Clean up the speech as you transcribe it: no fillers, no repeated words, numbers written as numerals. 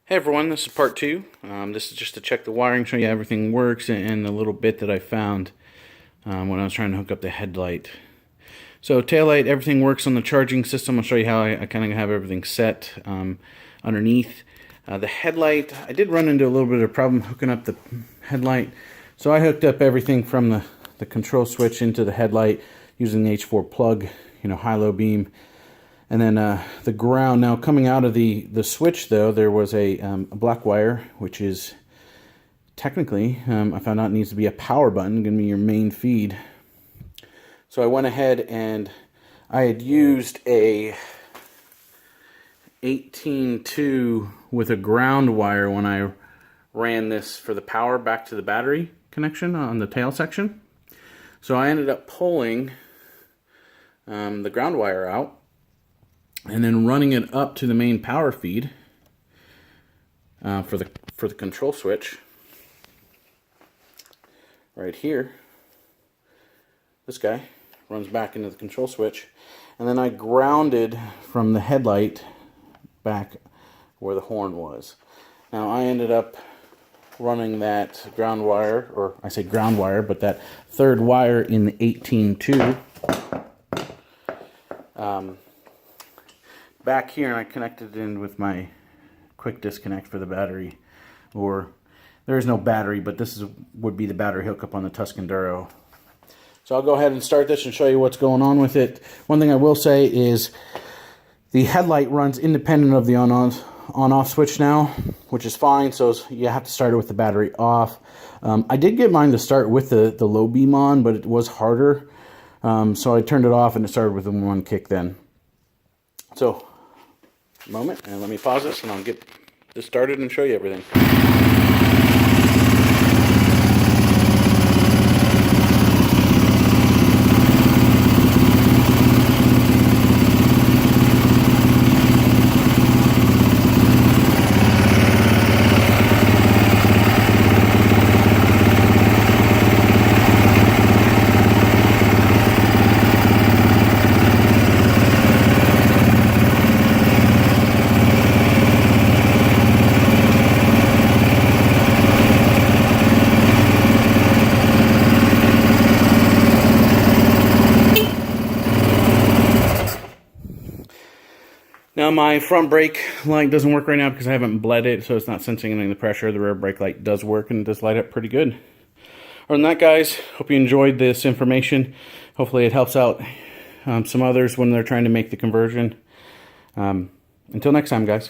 Hey everyone, this is part two. This is just to check the wiring, show you everything works, and a little bit that I found when I was trying to hook up the headlight. So taillight, everything works on the charging system. I'll show you how I kind of have everything set underneath. The headlight, I did run into a little bit of a problem hooking up the headlight. So I hooked up everything from the control switch into the headlight using the H4 plug, high-low beam. And then the ground, now coming out of the switch though, there was a black wire, which is technically, I found out, needs to be a power button, going to be your main feed. So I went ahead and I had used a 18-2 with a ground wire when I ran this for the power back to the battery connection on the tail section. So I ended up pulling the ground wire out and then running it up to the main power feed for the control switch right here. This guy runs back into the control switch, and then I grounded from the headlight back where the horn was. Now I ended up running that ground wire, or I say ground wire, but that third wire in the 18-2 back here, and I connected it in with my quick disconnect for the battery, or there is no battery, but this would be the battery hookup on the Tusk Enduro. So I'll go ahead and start this and show you what's going on with it. One thing I will say is the headlight runs independent of the on-off switch now, which is fine, so you have to start it with the battery off. I did get mine to start with the low beam on, but it was harder, so I turned it off and it started with the one kick then. So, a moment, and let me pause this and I'll get this started and show you everything. Now my front brake light doesn't work right now because I haven't bled it, so it's not sensing any of the pressure. The rear brake light does work and it does light up pretty good. Other than that, guys, hope you enjoyed this information. Hopefully it helps out some others when they're trying to make the conversion. Until next time, guys.